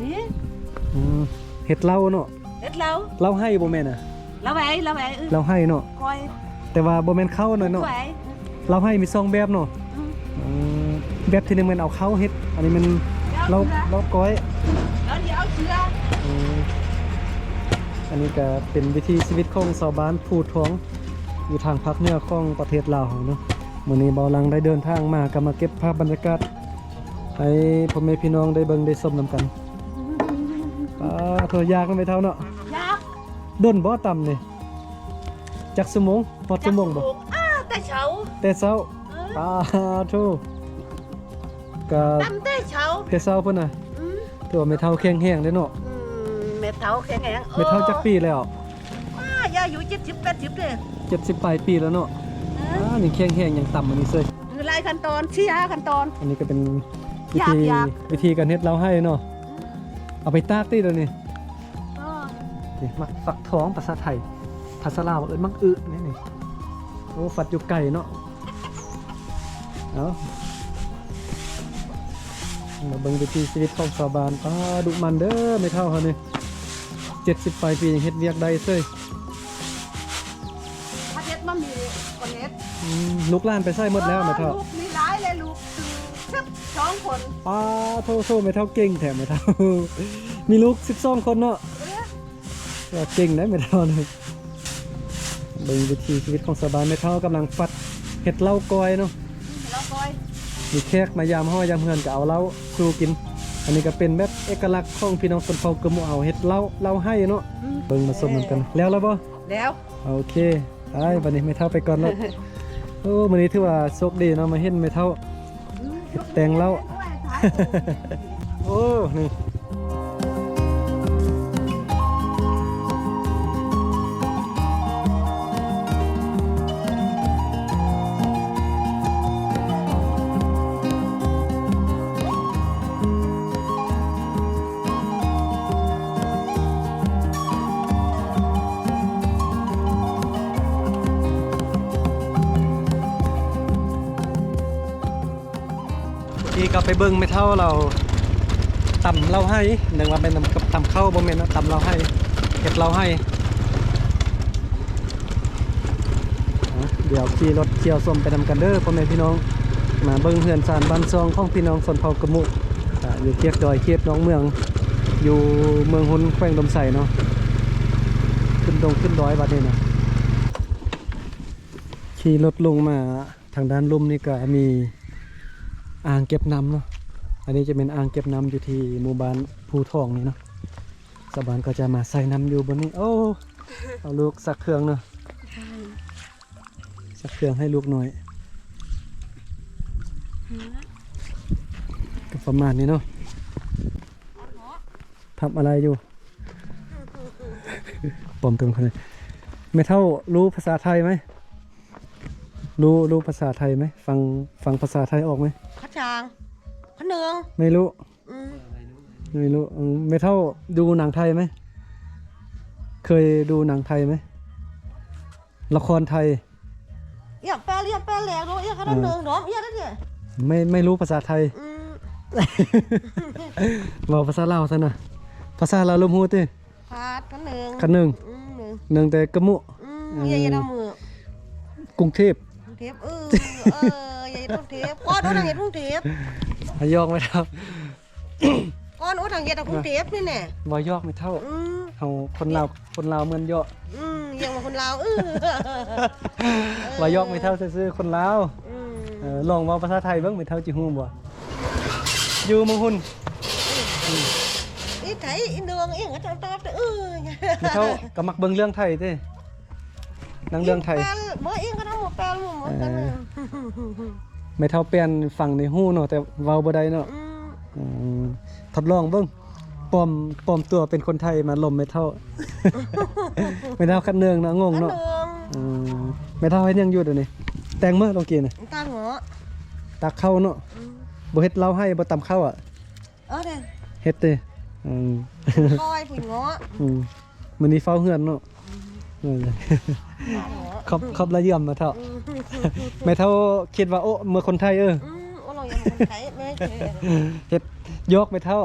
นี่เห็ดเหล้าเนาะ เฮ็ดเรา เหล้าให้บ่แม่นอ่ะ เราไปเราไป เหล้าให้เนาะ ก้อย แต่ว่าบ่แม่นเข้าเนาะ ก้อย เหล้าให้มี2แบบเนาะแบบที่นึงมันเอาเข้าเฮ็ดอันนี้มันเหล้าก้อย แล้วเดี๋ยวเอาเชือ อันนี้ก็เป็นวิถีชีวิตของชาวบ้านภูท้องอยู่ทางภาคเหนือของประเทศลาวเนาะมื้อนี้เบาหลังได้เดินทางมาก็มาเก็บภาพบรรยากาศให้พ่อแม่พี่น้องได้เบิ่งได้ชมนำกันโทยากไม่เท่าเนาะ ยาก ด้นบ่ต่ำนี่จักชั่วโมงพอชั่วโมงบ่ แต่เช้า แต่เช้าโทก็ ตำแต่เช้า แต่เช้าพุ่นน่ะถือว่าไม่เท่าแข็งแห้งเด้เนาะ เม็ดเท้าแข็งแรง ไม่เท่าจักปีแล้ว ยาอยู่70-80เลย 70ปลายปีแล้วเนาะนี่แข็งแห้งยังต่ำอันนี้เซ้ย หลายขั้นตอน4-5ขั้นตอน อันนี้ก็เป็นวิธีการเฮ็ดเราให้เนาะเอาไปตากติเดี๋ยวนี้นี่มักฟักทองภาษาไทยภาษาลาวเอิ้นมักอึนี่โอ้ฟัดอยู่ไก่เนาะเอามาเบิ่งวิถีชีวิตของชาวบ้านดุมันเด้อไม่เท่าเฮานี่70ปลายปียังเฮ็ดเวียกได้เซ้ย ถ้าเฮ็ดบ่มีคนเฮ็ด ลูกหลานไปใส่หมดแล้วไม่เท่า ลูกมีหลายเลยลูกคือ12 คน โทไม่เท่าเก่งแถมไม่เท่า มีลูก12คนเนาะว่าเก่งนะไม่เท่าเลยเบิ่งวิถีชีวิตของชาวบ้านไม่เท่ากำลังฟัดเห็ดเหล้ากอยเนาะ เราคอย มีแขกมายามห้อยามเฮือนก็เอาเหล้าสู่กิน อันนี้ก็เป็นแบบเอกลักษณ์ของพี่น้องชนเผ่ากะหมู่เอาเห็ดเหล้าให้เนาะเบิ่งมาสมกันแล้วบ่ แล้ว โอเคไปวันนี้ไม่เท่าไปก่อนแล้วโอ้มื้อนี้ถือว่าโชคดีเนาะมาเห็นไม่เท่าเฮ็ดแตงเหล้า โอ้นี่ที่ก็ไปเบิ่งไม่เท่าเราตำเราให้หนึ่งว่าเป็นตำเข้าบ่แม่นนะตำเราให้เก็บเราให้เดี๋ยวขี่รถเที่ยวส้มไปนำกันเด้อพ่อแม่พี่น้องมาเบิ่งเฮือนซานบ้านซองของพี่น้องชนเผ่ากะมุอยู่เทียบดอยเทียบน้องเมืองอยู่เมืองหุนแขวงดมไสเนาะขึ้นดอยบัดนี้นะขี่รถลงมาทางด้านลุ่มนี่ก็มีอ่างเก็บน้ำเนาะอันนี้จะเป็นอ่างเก็บน้ำอยู่ที่หมู่บ้านภูทองนี่เนาะชาวบ้านก็จะมาใส่น้ำอยู่บนนี้โอ้เอาลูกสักเครื่องเนาะสักเครื่องให้ลูกหน่อยก็ประมาณนี้เนาะทำอะไรอยู่ปลอมตัวคนนี้ไม่เท่ารู้ภาษาไทยไหมรู้ภาษาไทยไหมฟังภาษาไทยออกไหมขจางขเนืองไม่รู้ไม่เท่าดูหนังไทยไหมเคยดูหนังไทยไหมละครไทยอยากแปลแล้วเนาะอยากขเนืองเนาะอยากได้เนี่ยไม่รู้ภาษาไทยบอกภาษาลาวซะนะภาษาลาวลมฮู้ติพาดขเนืองหนึ่งแต่กะมุยายดำมือกรุงเทพยายกรุงเทพก้อนโอ้ทางเฮ็ดกรุงเทพยอกไม่เท่าก้อนโอ้ทางเฮ็ดกรุงเทพนี่แน่บ่ยอกไม่เท่าเฮาคนลาวเหมือนยอกยังว่าคนลาวบ่ยอกไม่เท่าซื่อๆคนลาวลองเว้าภาษาไทยเบิ่งไม่เท่าจิฮู้บ่อยู่เมืองหุ่นอีไทยอีเนืองอีก็จะตอบไม่เท่าก็มักเบิ่งเรื่องไทยตินังเรื่องไทยบ่เองก็ทำหมดแปลหมดกันไม่เท่าเปลี่ยนฝั่งในหู้เนาะแต่เว้าบ่ได้เนาะทดลองเบิ่งปลอมตัวเป็นคนไทยมาลมไม่เท่าไม่เท่าคันเนืองนะงงเนาะไม่เท่าให้ยังอยู่เดี๋ยวนี้แตงเมื่อลองกินน่ะตาหงอตักเข้าเนาะบ่เฮ็ดเหล้าให้บ่ตำเข้าอ่ะเด้เฮ็ดติคอยผู้หงอมื้อนี้เฝ้าเฮือนเนาะครบละเยี่ยมมาเท่าไม่เท่าคิดว่าโอ้เมื่อคนไทยโอ้เรายังคนไทยไม่เฮ็ดยกไม่เท่า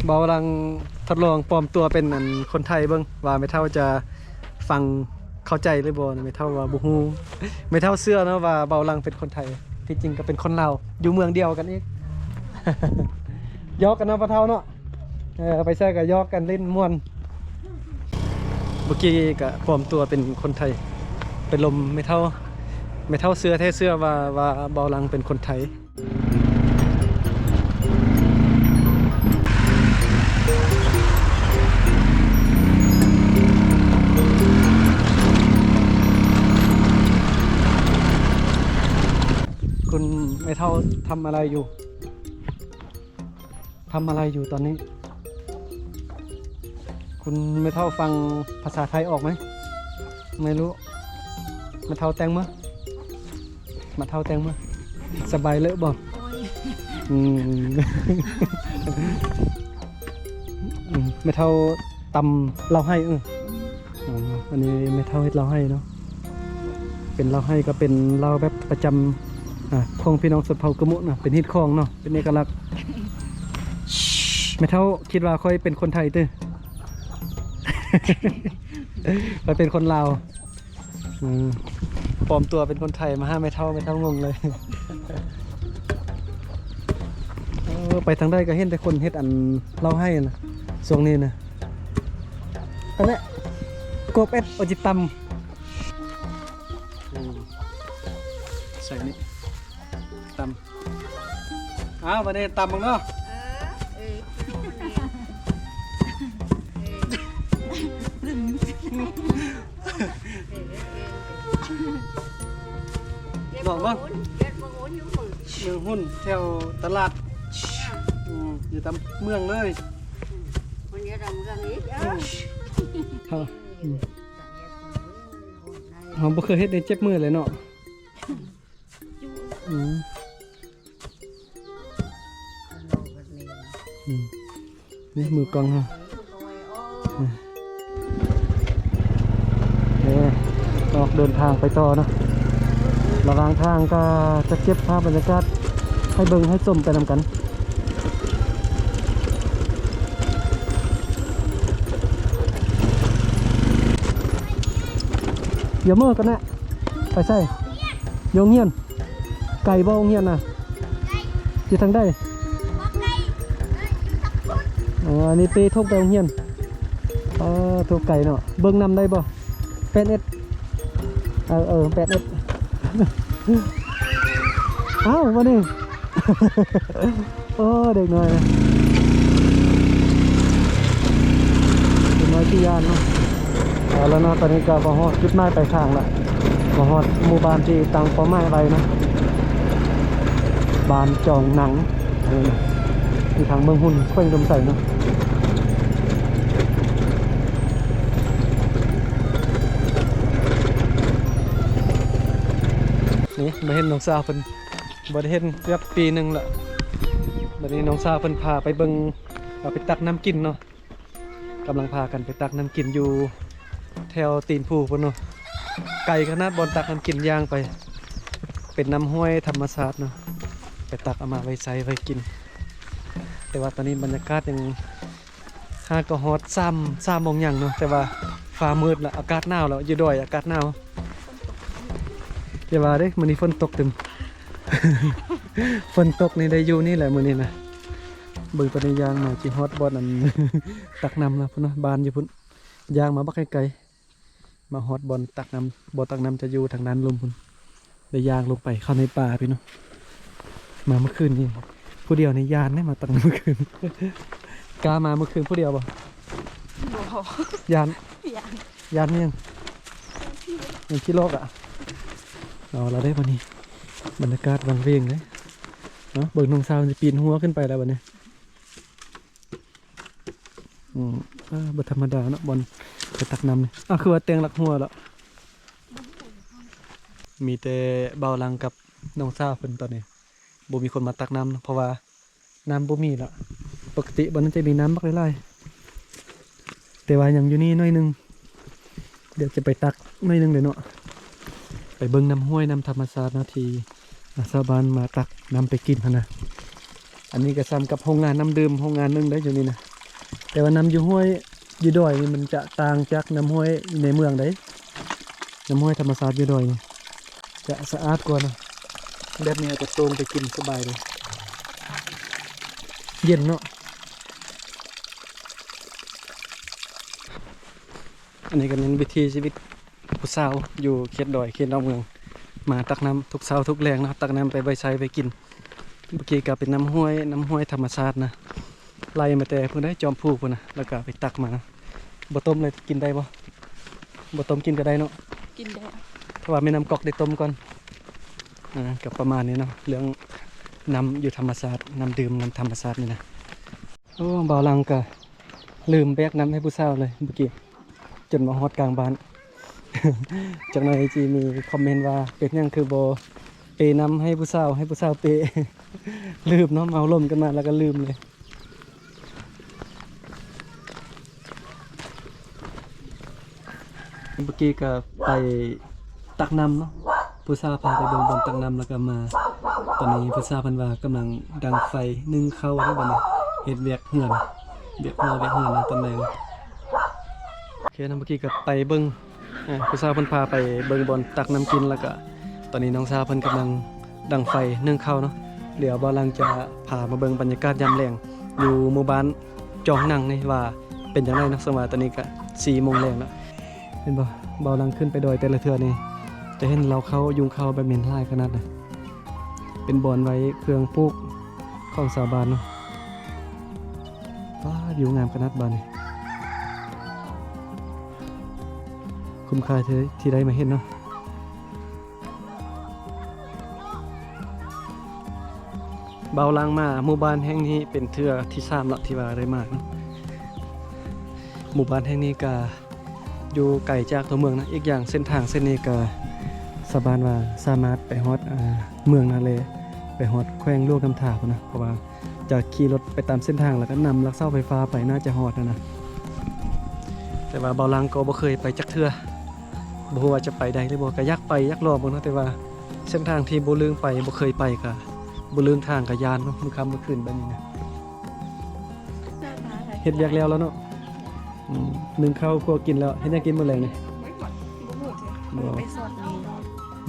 เบากำลังทดลองปลอมตัวเป็นอันคนไทยเบิ่งว่าไม่เท่าจะฟังเข้าใจหรือบ่ไม่เท่าว่าบ่ฮู้ไม่เท่าเสื้อเนาะว่าเบากำลังเป็นคนไทยที่จริงก็เป็นคนลาวอยู่เมืองเดียวกันอีก ยอกกันเนาะพ่อเท่าเนาะไปใส่ก็ยอกกันเล่นม่วนเมื่อกี้ก็ปลอมตัวเป็นคนไทยเป็นลมไม่เท่าเสื้อแท้เสื้อว่าเบากำลังเป็นคนไทยคุณไม่เท่าทำอะไรอยู่ตอนนี้ คุณไม่เท่าฟังภาษาไทยออกไหมไม่รู้มาเท่าแตงมั้ยสบายเลยบ่ไม่เท่าตำเราให้อันนี้ไม่เท่าเฮ็ดเราให้เนาะเป็นเราให้ก็เป็นเราแบบประจำของพี่น้องชนเผ่ากะมุนะเป็นฮิตของเนาะเป็นเอกลักษณ์ไม่เท่าคิดว่าค่อยเป็นคนไทยตื้อ ค่อยเป็นคนลาวปลอมตัวเป็นคนไทยมาห้าไม่เท่างงเลย ไปทางใดก็เห็นแต่คนเฮ็ดอันเล่าให้นะช่วงนี้นะอันนี้กบเอ็ดอจิตำใส่นี่ตำวันนี้ตำมั้งเนาะบอกว่าเมืองหุ้นแถวตลาดอยู่ตามเมืองเลยเขาบ่เคยเฮ็ดในเจ็บมือเลยเนาะนี่มือกองฮะออกเดินทางไปต่อเนาะระหว่างทางก็จะเก็บภาพบรรยากาศให้เบิ่งให้ชมไปนำกันเดี๋ยวเมื่อกันนะไปใส่โยงเงียนไก่บ่โงเงียนนะอยู่ทางได้อันนี้เปทุกไปโงเงียนทุกไก่เนาะเบิ่งนำได้บ่8 เอ็ด8 เอ็ดอ้าวมาดิ โอ้เด็กน้อยนะเด็กน้อยที่ยานเนาะแล้วเนาะตอนนี้ก็มาฮอดจุดหมายปลายทางละมาฮอดหมู่บ้านที่ตั้งเป้าหมายไว้นะบ้านจองหนังที่ทางเมืองหุ่นค่อยดมใส่เนาะนี่มาเห็นน้องสาวเพิ่นบ่ได้เห็นเกือบปีหนึงละบัดนี้น้องสาวเพิ่นพาไปเบิ่งไปตักน้ำกินเนาะกำลังพากันไปตักน้ำกินอยู่แถวตีนภูพุ่นเนาะไกลขนาดบนตักน้ำกินย่างไปเป็นน้ำห้วยธรรมชาติเนาะไปตักเอามาไว้ใส่ไว้กินแต่ว่าตอนนี้บรรยากาศยังห้าก็ฮอต3 โมงยังเนาะแต่ว่าฟ้ามืดละอากาศหนาวแล้วอยู่ดอยอากาศหนาวอย่าว่าเด้มื้อนี้ฝนตกตึม ฝนตกนี่ได้อยู่นี่แหละมื้อนี้นะเบิ่งตอนนี้ยางมาจิฮอตบ่นั่น ตักน้ำนะพุ่นเนาะบานอยู่พุ่นยางมาบักไกลๆมาฮอตบ่ตักน้ำบ่ตักน้ำจะอยู่ทางนั้นลมพุ่นได้ยางลงไปเข้าในป่าพี่เนาะมาเมื่อคืนนี่ผู้เดียวในยานได้มาตักเมื่อคืน กล้ามาเมื่อคืนผู้เดียวบ่ยานเนี่ยยังที่โลกอ่ะเราได้วันนี้บรรยากาศวังเวงเลยเนาะเบิกน้องสาวจะปีนหัวขึ้นไปแล้ววันนี้บธรรมดาเนาะบอลไปตักน้ำเนี่ยคือว่าเตียงหลักหัวแล้วมีแต่เบาลังกับน้องสาวเพิ่นตอนนี้บ่มีคนมาตักน้ำเพราะว่าน้ำบ่มีแล้วปกติบนนั้นจะมีน้ำบักไล่ๆแต่ว่ายังอยู่นี่น้อยนึงเดี๋ยวจะไปตักน้อยนึงเลยเนาะไปเบิ่งน้ำห้วยน้ำธรรมชาตินาทีชาวบ้านมาตักน้ำไปกินนะ อันนี้ก็ซ้ำกับโรงงานน้ำดื่มโรงงานหนึงได้อยู่นี่นะแต่ว่าน้ำอยู่ห้วยอยู่ดอยนี่มันจะต่างจากน้ำห้วยในเมืองได้น้ำห้วยธรรมชาติอยู่ดอยนี่จะสะอาดกว่านะแบบนี้จะตรงไปกินสบายเลยเย็นเนาะอันนี้ก็เป็นวิถีชีวิตผู้สาวอยู่เขตดอยเขตนอกเมืองมาตักน้ำทุกเช้าทุกแรงนะตักน้ำไปใบใช้ไปกินเมื่อกี้ก็เป็นน้ำห้วยธรรมชาตินะไล่มาแต่เพื่อนได้จอมพูพุ่นนะแล้วก็ไปตักมานะบ่ต้มเลยกินได้บ่ต้มกินก็ได้เนาะ กินได้ ถ้าว่าไม่น้ำกอกได้ต้มก่อนกับประมาณนี้เนาะเรื่องน้ำอยู่ธรรมชาติน้ำดื่มน้ำธรรมชาตินี่นะโอ้บ่าวลังก็ลืมแบกน้ำให้ผู้สาวเลยเมื่อกี้จนมาฮอดกลางบ้าน จากนั้นจีมีคอมเมนต์ว่าเป็นหยังคือโบเปน้ำให้ผู้สาวเป ลืมเนาะเมาล่มกันมาแล้วก็ลืมเลยเมื่อกี้ก็ไปตักน้ำเนาะผู้สาวพาไปเบิ่งบอลตักน้ำแล้วก็มาตอนนี้ผู้สาวเพิ่นว่ากำลังดังไฟนึ่งข้าวที่บัดนี้เฮ็ดเวียกเฮือนนะตอนนี้โอเคนะเมื่อกี้ก็ไปเบิ่งผู้สาวเพิ่นพาไปเบิ่งบอลตักน้ำกินแล้วก็ตอนนี้น้องสาวเพิ่นกำลังดังไฟนึ่งข้าวเนาะเดี๋ยวบ่าวลังจะพามาเบิ่งบรรยากาศยามแลงอยู่หมู่บ้านจองนั่งนี่ว่าเป็นจังได๋เนาะสมัยตอนนี้ก็ 4 โมงแลงแล้วเห็นบ่บ่าวลังขึ้นไปดอยแต่ละเทื่อนี่จะเห็นเราเข้ายุงเข้าแบบเหม็นหลายขนาดน่ะเป็นบ่อนไว้เครื่องปลูกของชาวบ้านเนาะว้าวิวงามขนาดบ้านนี่คุ้มค่าที่ได้มาเห็นเนาะเบาลังมาหมู่บ้านแห่งนี้เป็นเทื่อที่3แล้วที่ว่าได้มากเนาะหมู่บ้านแห่งนี้ก็อยู่ไกลจากตัวเมืองนะอีกอย่างเส้นทางเส้นนี้ก็สบายว่าสามารถไปฮอดเมืองนาเลไปฮอดแขวงลวกน้ำถาพุ่นนะเพราะว่าจะขี่รถไปตามเส้นทางแล้วก็นำลักเสาไฟฟ้าไปน่าจะฮอดนะแต่ว่าเบาลังก็บ่เคยไปจักเทื่อบ่ฮู้ว่าจะไปได้หรือบ่ก็อยากไปอยากลองเบิ่งเนาะแต่ว่าเส้นทางที่บ่ลืมไปบ่เคยไปก็บ่ลืมทางก็ยานเนาะมื้อค่ำมื้อคืนแบบนี้นะเฮ็ดเวียกแล้วเนาะนึ่งข้าวคั่วกินแล้วเฮ็ดหยังกินมื้อแลงนี่ไปสดนี่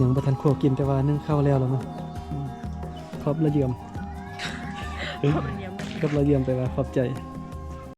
ยังบ่ทันคั่วกินแต่ว่านึ่งข้าวแล้วเนาะครบละเยี่ยมครบละเยี่ยมแต่ว่าขอบใจ